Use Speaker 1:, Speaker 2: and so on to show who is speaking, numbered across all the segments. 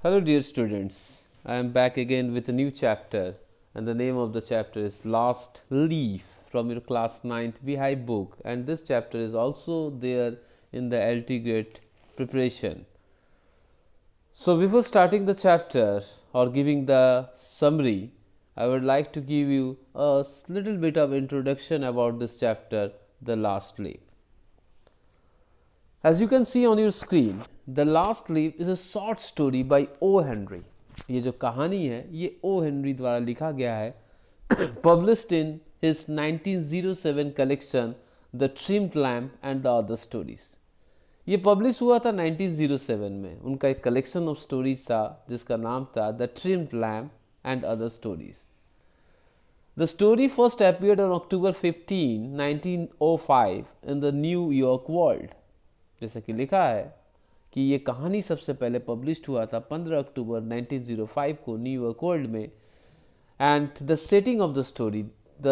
Speaker 1: Hello, dear students. I am back again with a new chapter, and the name of the chapter is Last Leaf from your class 9th Beehive book. And this chapter is also there in the LT grade preparation. So, before starting the chapter or giving the summary, I would like to give you a little bit of introduction about this chapter, The Last Leaf. As you can see on your screen, The Last Leaf is a short story by O. Henry. ये जो कहानी है ये O Henry द्वारा लिखा गया है, published in his 1907 collection The Trimmed Lamp and the Other Stories. ये पब्लिश हुआ था 1907 में. उनका एक कलेक्शन ऑफ स्टोरीज था जिसका नाम था the trimmed lamp and other stories. The story first appeared on October 15, 1905 in the New York World. जैसा कि लिखा है कि ये कहानी सबसे पहले पब्लिश हुआ था 15 अक्टूबर 1905 को न्यूयॉर्क वर्ल्ड में. And the setting of the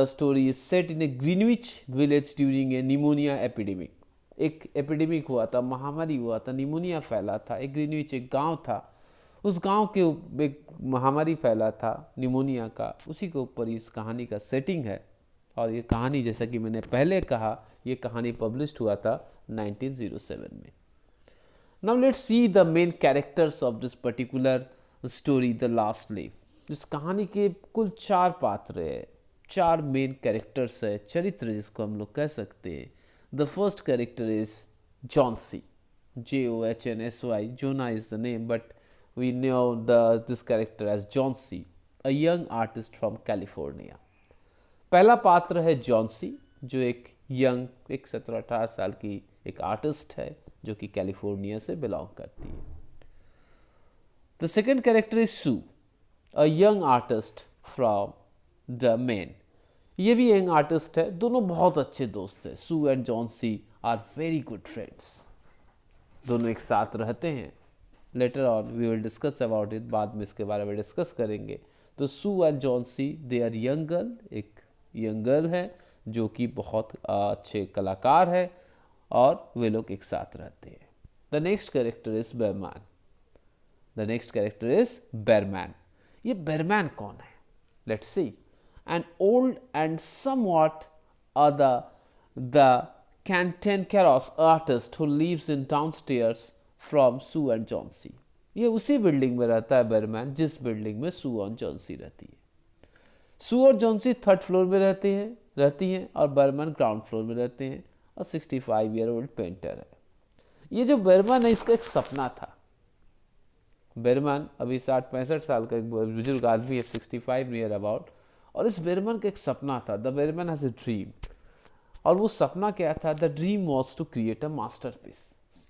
Speaker 1: story is set in A Greenwich village during a pneumonia epidemic. एक एपिडेमिक हुआ था, महामारी हुआ था, निमोनिया फैला था. एक ग्रीनविच एक गांव था, उस गांव के एक महामारी फैला था निमोनिया का, उसी के ऊपर इस कहानी का सेटिंग है. और ये कहानी जैसा कि मैंने पहले कहा ये कहानी पब्लिश हुआ था 1907 में. Now let's see the main characters of this particular story, The Last Leaf. इस कहानी के कुल 4 पात्र हैं, 4 मेन कैरेक्टर्स है, चरित्र जिसको हम लोग कह सकते हैं. The first character is Johnsy, Johnsy. Jonah is the name, but we know this character as Johnsy, a young artist from California. पहला पात्र है जॉन्सी, जो एक यंग, एक 17-18 साल की एक आर्टिस्ट है जो कि कैलिफोर्निया से बिलोंग करती है. The second character is Sue, a young artist from the Maine. ये भी यंग आर्टिस्ट है, दोनों बहुत अच्छे दोस्त हैं. Sue and Johnsy are very good friends, दोनों एक साथ रहते हैं. Later on we will discuss about it, बाद में इसके बारे में डिस्कस करेंगे. तो Sue and Johnsy they are young girl, एक यंग गर्ल है जो कि बहुत अच्छे कलाकार है और वे लोग एक साथ रहते हैं. The next character is Behrman. The next character is Behrman. ये बेरमैन कौन है? Let's see. An old and somewhat the cantankerous artist who lives in downstairs from Sue and Johnsy. ये उसी बिल्डिंग में रहता है बेरमैन जिस बिल्डिंग में सू और जॉन्सी रहती है. सू और जॉन्सी 3rd फ्लोर में रहती हैं और बेरमैन ग्राउंड फ्लोर में रहते हैं. और 65-year-old पेंटर है. ये जो बेरमैन है इसका एक सपना था. बेरमैन अभी 60-65 साल का एक बुजुर्ग आदमी है, 65 नियर अबाउट. और इस बेरमैन का एक सपना था. The Behrman has a dream. और वो सपना क्या था? The dream was to create a masterpiece.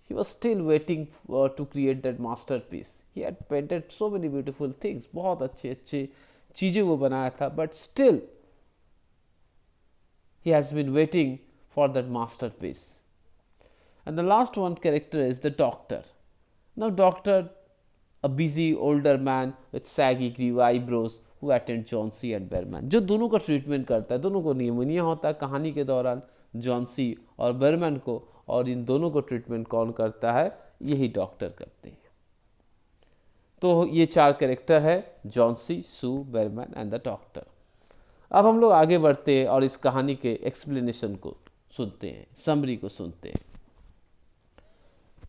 Speaker 1: He was still waiting to create that masterpiece. He had painted so many beautiful things, बहुत अच्छे अच्छे चीज़ें वो बनाया था, but still he has been waiting for that masterpiece. And the last one character is the doctor. Now doctor, a busy older man with saggy grey eyebrows who attend Johnsy and Behrman, जो दोनों का treatment करता है. दोनों को pneumonia होता है कहानी के दौरान, जॉन्सी और बेरमैन को. और इन दोनों को ट्रीटमेंट कौन करता है? यही डॉक्टर करते हैं. तो ये 4 कैरेक्टर है, Johnsy, Sue, Behrman and the doctor. अब हम लोग आगे बढ़ते हैं और इस कहानी के एक्सप्लेनेशन को सुनते हैं, समरी को सुनते हैं.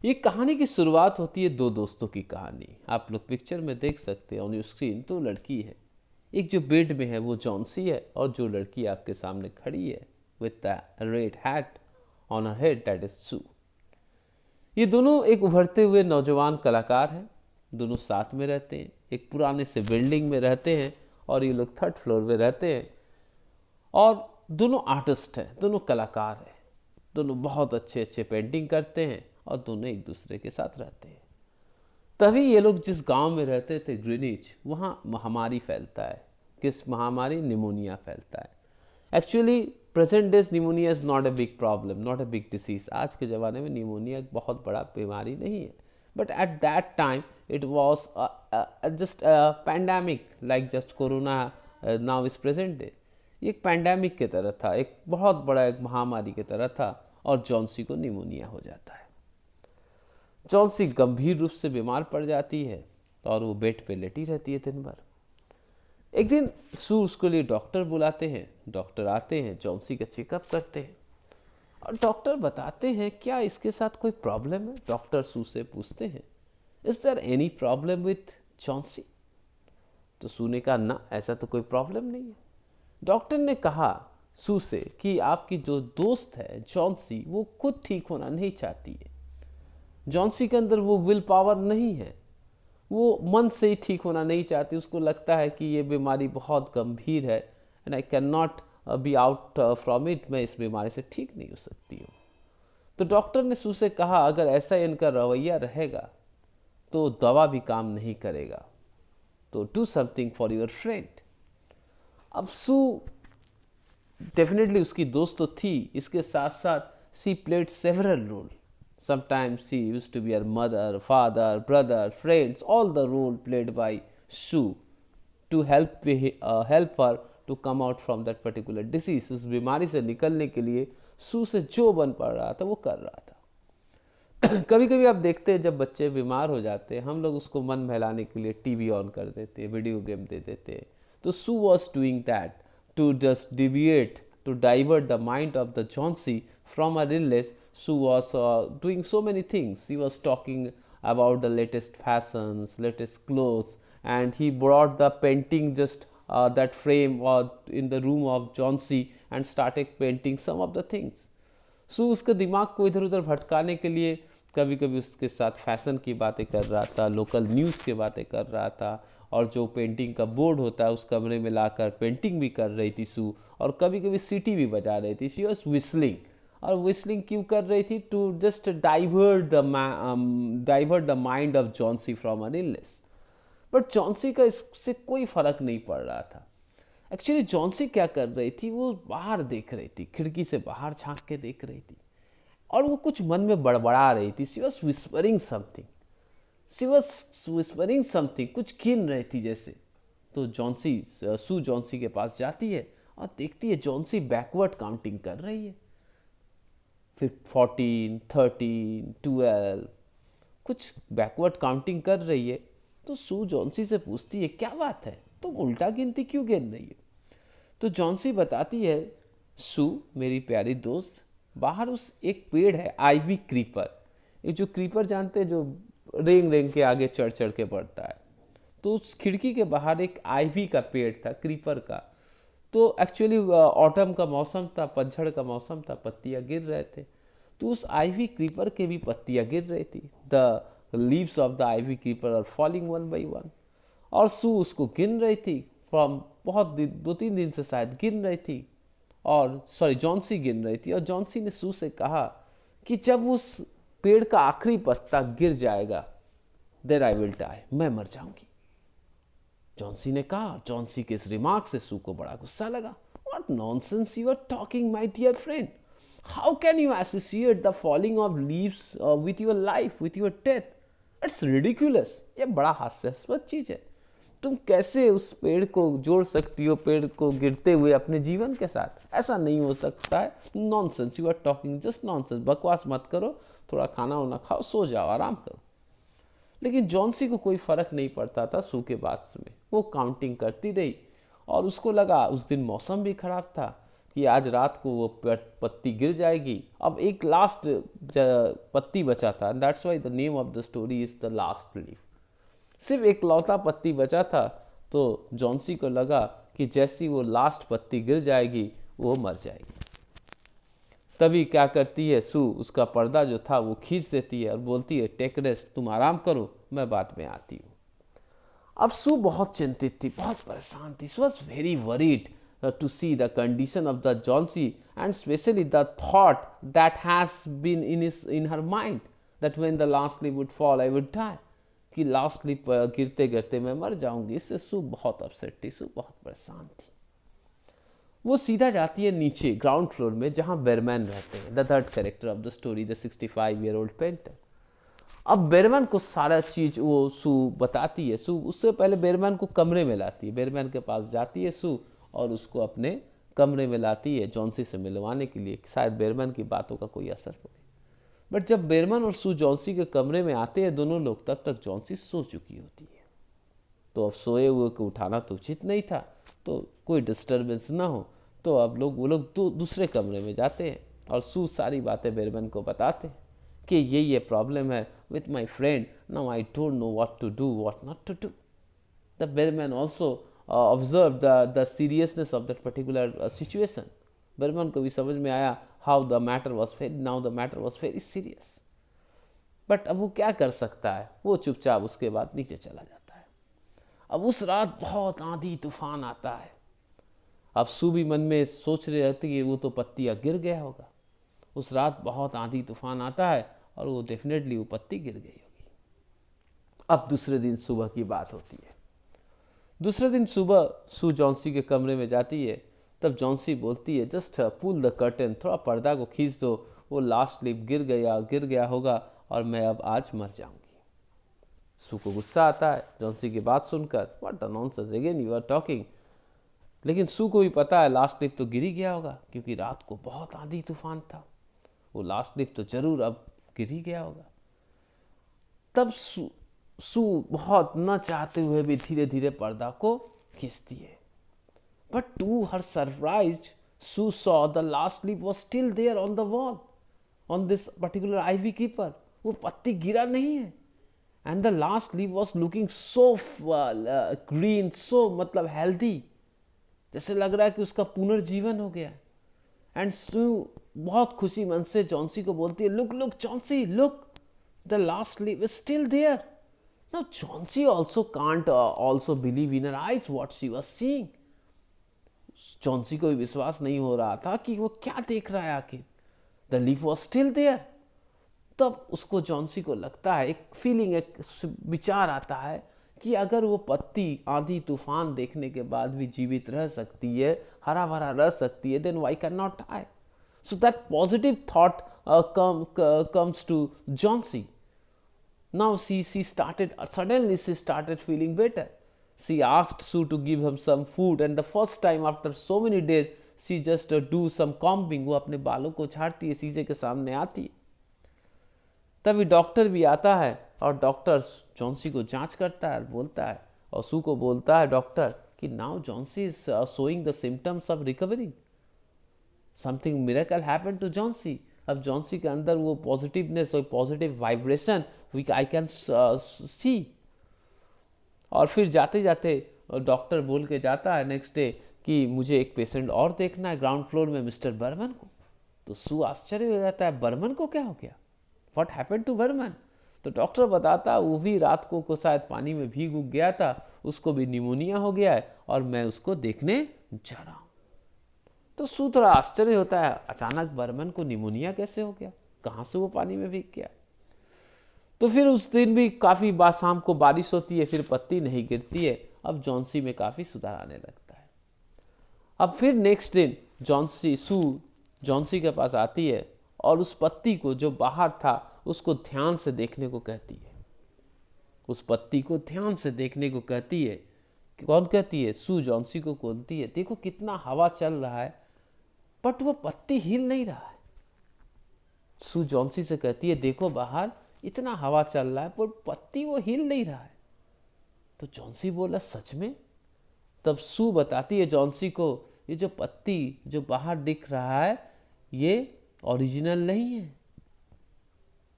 Speaker 1: ये कहानी की शुरुआत होती है 2 दोस्तों की कहानी. आप लोग पिक्चर में देख सकते हैं ऑन योर स्क्रीन. 2 लड़की है. एक जो बेड में है वो जॉन्सी है और जो लड़की आपके सामने खड़ी है with the red hat on her head, that is Sue. ये दोनों एक उभरते हुए नौजवान कलाकार हैं. दोनों साथ में रहते हैं, एक पुराने से बिल्डिंग में रहते हैं और ये लोग 3rd फ्लोर में रहते हैं. और दोनों आर्टिस्ट हैं, दोनों कलाकार हैं, दोनों बहुत अच्छे अच्छे पेंटिंग करते हैं और दोनों एक दूसरे के साथ रहते हैं. तभी ये लोग जिस गांव में रहते थे ग्रीनिच, वहाँ महामारी फैलता है. किस महामारी? निमोनिया फैलता है. Actually present days pneumonia is not a big problem, not a big disease. आज के ज़माने में निमोनिया एक बहुत बड़ा बीमारी नहीं है. But at that time it was just a pandemic like just corona now is present day. ये एक पैंडेमिक की तरह था, एक बहुत बड़ा एक महामारी की तरह था. और जॉन्सी को निमोनिया हो जाता है. जॉन्सी गंभीर रूप से बीमार पड़ जाती है और वो बेड पे लेटी रहती है दिन भर। एक दिन सू उसके लिए डॉक्टर बुलाते हैं, डॉक्टर आते हैं, जॉन्सी का चेकअप करते हैं और डॉक्टर बताते हैं क्या इसके साथ कोई प्रॉब्लम है। डॉक्टर सू से पूछते हैं is there any problem with Johnsy. तो सू ने कहा ना, ऐसा तो कोई प्रॉब्लम नहीं है। डॉक्टर ने कहा सू से कि आपकी जो दोस्त है जॉन्सी वो खुद ठीक होना नहीं चाहती है, जॉन्सी के अंदर वो विल पावर नहीं है, वो मन से ही ठीक होना नहीं चाहती। उसको लगता है कि ये बीमारी बहुत गंभीर है and I can not be out from it, मैं इस बीमारी से ठीक नहीं हो सकती हूँ। तो डॉक्टर ने सू से कहा अगर ऐसा इनका रवैया रहेगा तो दवा भी काम नहीं करेगा, तो do something for your friend. अब सू डेफिनेटली उसकी दोस्त तो थी, इसके साथ साथ she played several role. Sometimes she used to be her mother, father, brother, friends, all the role played by Sue to help her to come out from that particular disease. उस बीमारी से निकलने के लिए सू से जो बन पड़ रहा था वो कर रहा था। कभी कभी आप देखते हैं जब बच्चे बीमार हो जाते हैं, हम लोग उसको मन बहलाने के लिए टीवी ऑन कर देते हैं, वीडियो गेम दे देते हैं। तो Sue was doing that to just deviate, to divert the mind of the Johnsy from her illness. Sue was doing so many things. She was talking about the latest fashions, latest clothes, and he brought the painting just that frame in the room of Jauncey and started painting some of the things. Sue उसके दिमाग को इधर उधर भटकाने के लिए कभी कभी उसके साथ फैशन की बातें कर रहा था, लोकल न्यूज़ की बातें कर रहा था, और जो पेंटिंग का बोर्ड होता है उस कमरे में लाकर पेंटिंग भी कर रही थी सू, और कभी कभी सीटी भी बजा रही थी. She was whistling. और विस्लिंग क्यों कर रही थी? To just divert the mind of Johnsy from an illness. But Johnsy का इससे कोई फर्क नहीं पड़ रहा था. एक्चुअली जॉन्सी क्या कर रही थी, वो बाहर देख रही थी, खिड़की से बाहर झांक के देख रही थी और वो कुछ मन में बड़बड़ा रही थी. शी वॉज विस्परिंग समथिंग, कुछ गिन रही थी जैसे. तो सू जॉन्सी के पास जाती है और देखती है जॉन्सी बैकवर्ड काउंटिंग कर रही है. 14, 13, 12 कुछ बैकवर्ड काउंटिंग कर रही है. तो सू जॉन्सी से पूछती है क्या बात है, तुम उल्टा गिनती क्यों गिन रही है? तो जॉन्सी बताती है सू मेरी प्यारी दोस्त, बाहर उस एक पेड़ है आईवी क्रीपर. ये जो क्रीपर जानते हैं जो रेंग रेंग के आगे चढ़ चढ़ के बढ़ता है. तो उस खिड़की के बाहर एक आईवी का पेड़ था, क्रीपर का. तो एक्चुअली ऑटम का मौसम था, पतझड़ का मौसम था, पत्तियां गिर रहे थे. तो उस आईवी क्रीपर के भी पत्तियां गिर रही थी. The leaves of the ivy creeper are falling one by one. और सू उसको गिन रही थी फ्रॉम बहुत 2-3 दिन से शायद गिन रही थी. और जॉन्सी गिन रही थी. और जॉन्सी ने सू से कहा कि जब उस पेड़ का आखिरी पत्ता गिर जाएगा देन आई विल डाई, मैं मर जाऊंगी. जॉन्सी ने कहा. जॉन्सी के इस रिमार्क से सू को बड़ा गुस्सा लगा. What nonsense you are talking, my dear friend. How can you associate the falling of leaves with your life, with your death? It's ridiculous. ये बड़ा हास्यास्पद चीज है. तुम कैसे उस पेड़ को जोड़ सकती हो पेड़ को गिरते हुए अपने जीवन के साथ? ऐसा नहीं हो सकता है. Nonsense you are talking, just nonsense. बकवास मत करो, थोड़ा खाना वाना खाओ, सो जाओ, आराम करो. लेकिन जॉन्सी को कोई फर्क नहीं पड़ता था सू के बात में. वो काउंटिंग करती रही और उसको लगा उस दिन मौसम भी खराब था कि आज रात को वो पत्ती गिर जाएगी. अब एक लास्ट पत्ती बचा था. That's why the name of the story is the last leaf. सिर्फ एक लौता पत्ती बचा था. तो जॉन्सी को लगा कि जैसी वो लास्ट पत्ती गिर जाएगी वो मर जाएगी. तभी क्या करती है सू, उसका पर्दा जो था वो खींच देती है और बोलती है टेक रेस्ट, तुम आराम करो, मैं बाद में आती हूँ. अब सू बहुत चिंतित थी, बहुत परेशान थी. She was very worried to see the condition of the Jauncey and especially the thought that has been in her mind that when the last leaf would fall I would die, कि last leaf गिरते गिरते मैं मर जाऊंगी. इससे सू बहुत upset थी, सू बहुत परेशान थी. वो सीधा जाती है नीचे ग्राउंड फ्लोर में जहाँ बेरमैन रहते हैं, the third character of the story, the 65-year-old painter. अब बेरमैन को सारा चीज वो सू बताती है. सू उससे पहले बेरमैन को कमरे में लाती है. बेरमैन के पास जाती है सू और उसको अपने कमरे में लाती है जॉन्सी से मिलवाने के लिए, शायद बेरमैन की बातों का कोई असर पड़े. बट जब बेरमैन और सू जॉन्सी के कमरे में आते हैं दोनों लोग, तब तक जॉन्सी सो चुकी होती है. तो अब सोए हुए को उठाना तो उचित नहीं था, तो कोई डिस्टरबेंस ना हो, तो अब वो लोग दूसरे कमरे में जाते हैं और सू सारी बातें बेरमैन को बताते हैं कि ये प्रॉब्लम है with my friend, now I don't know what to do what not to do. The Behrman also observe the seriousness of that particular situation. Behrman को भी समझ में आया how the matter was very serious. But अब वो क्या कर सकता है, वो चुपचाप उसके बाद नीचे चला जाता है। अब उस रात बहुत आंधी तूफान आता है। अब सू भी मन में सोच रहे रहती कि वो तो पत्तियाँ गिर गया होगा। उस रात बहुत आंधी तूफान आता है और वो डेफिनेटली वो पत्ती गिर गई होगी। अब दूसरे दिन सुबह की बात होती है। दूसरे दिन सुबह सू जॉन्सी के कमरे में जाती है, तब जॉन्सी बोलती है जस्ट पुल द कर्टन, थोड़ा पर्दा को खींच दो, वो लास्ट स्लीप गिर गया होगा और मैं अब आज मर जाऊंगी। सू को गुस्सा आता है जॉन्सी की बात सुनकर, what the nonsense again you are talking. लेकिन सू को भी पता है लास्ट स्लीप तो गिर ही गया होगा, क्योंकि रात को बहुत आंधी तूफान था, वो लास्ट स्लीप तो जरूर अब गिर ही गया होगा। तब सू बहुत न चाहते हुए भी धीरे धीरे पर्दा को खींचती है। But to her surprise Sue saw the last sleep was still there on the wall on this particular ivy creeper. वो पत्ती गिरा नहीं है and the last leaf was looking so green, so मतलब हेल्दी, जैसे लग रहा है कि उसका पुनर्जीवन हो गया। एंड सू बहुत खुशी मन से जॉन्सी को बोलती है, look look Johnsy, look the last leaf is still there. Now Johnsy also can't also believe in her eyes what she was seeing. Johnsy को भी विश्वास नहीं हो रहा था कि वो क्या देख रहा है आखिर। The leaf was still there. तब उसको जॉन्सी को लगता है, एक फीलिंग, एक विचार आता है कि अगर वो पत्ती आंधी तूफान देखने के बाद भी जीवित रह सकती है, हरा भरा रह सकती है, then why can not I. So that positive thought comes to Jhansi. Now she started feeling better. She asked Sue to give him some food, and the first time after so many days she just do some combing. वो अपने बालों को झाड़ती है, शीशे के सामने आती है। तभी डॉक्टर भी आता है और डॉक्टर जॉन्सी को जांच करता है और बोलता है, और सू को बोलता है डॉक्टर कि now Johnsy is showing the symptoms of recovering, something miracle happened to Johnsy. अब जॉन्सी के अंदर वो पॉजिटिवनेस और positive vibration I can see. और फिर जाते जाते डॉक्टर बोल के जाता है नेक्स्ट डे कि मुझे एक पेशेंट और देखना है ग्राउंड फ्लोर में, मिस्टर बर्मन को। तो सू आश्चर्य हो जाता है, बर्मन को क्या हो गया, व्हाट हैपेंड टू बर्मन। तो डॉक्टर बताता वो भी रात को शायद पानी में भीग उग गया था, उसको भी निमोनिया हो गया है और मैं उसको देखने जा रहा हूँ। तो सू थोड़ा आश्चर्य होता है, अचानक बर्मन को निमोनिया कैसे हो गया, कहाँ से वो पानी में भीग गया। तो फिर उस दिन भी काफ़ी शाम को बारिश होती है, फिर पत्ती नहीं गिरती है। अब जॉन्सी में काफ़ी सुधार आने लगता है। अब फिर नेक्स्ट दिन सू जॉन्सी के पास आती है और उस पत्ती को जो बाहर था उसको ध्यान से देखने को कहती है। उस पत्ती को ध्यान से देखने को कहती है। कौन कहती है? सू जॉन्सी को बोलती है, देखो कितना हवा चल रहा है बट वो पत्ती हिल नहीं रहा है। सू जॉन्सी से कहती है, देखो बाहर इतना हवा चल रहा है पर पत्ती वो हिल नहीं रहा है। तो जॉन्सी बोला, सच में? तब सू बताती है जॉन्सी को, ये जो पत्ती जो बाहर दिख रहा है ये ओरिजिनल नहीं है।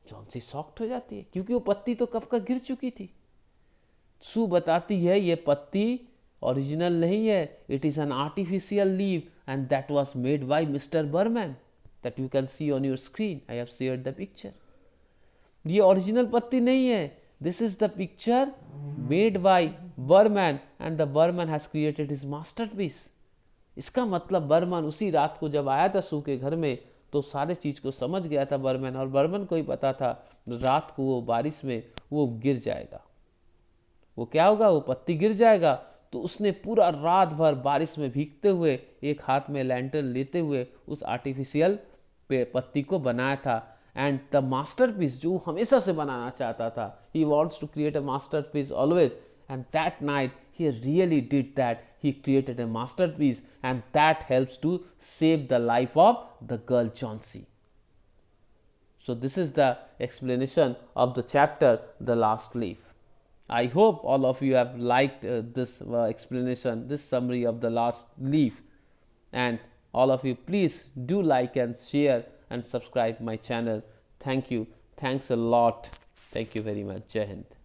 Speaker 1: जॉन्सी शॉक्ड हो जाती है क्योंकि वो पत्ती तो कब का गिर चुकी थी। सू बताती है ये पत्ती ओरिजिनल नहीं है, it is an artificial leaf and that was made by Mister Behrman that you can see on your screen. I have shared the picture. ये ओरिजिनल पत्ती नहीं है, this is the picture made by Behrman and the Behrman has created his masterpiece. इसका मतलब बर्मन उसी रात को जब आया था सू के घर में तो सारे चीज को समझ गया था बर्मन, और बर्मन को ही पता था रात को वो बारिश में वो गिर जाएगा। वो क्या होगा? वो पत्ती गिर जाएगा। तो उसने पूरा रात भर बारिश में भीगते हुए एक हाथ में लैंटर्न लेते हुए उस आर्टिफिशियल पत्ती को बनाया था। एंड द मास्टरपीस जो हमेशा से बनाना चाहता था, he wants to create a masterpiece always, and that night he really did that. He created a masterpiece and that helps to save the life of the girl Jhansi. So this is the explanation of the chapter The Last Leaf. I hope all of you have liked this explanation, this summary of the last leaf, and all of you please do like and share and subscribe my channel. Thank you. Thanks a lot. Thank you very much. Jai Hind.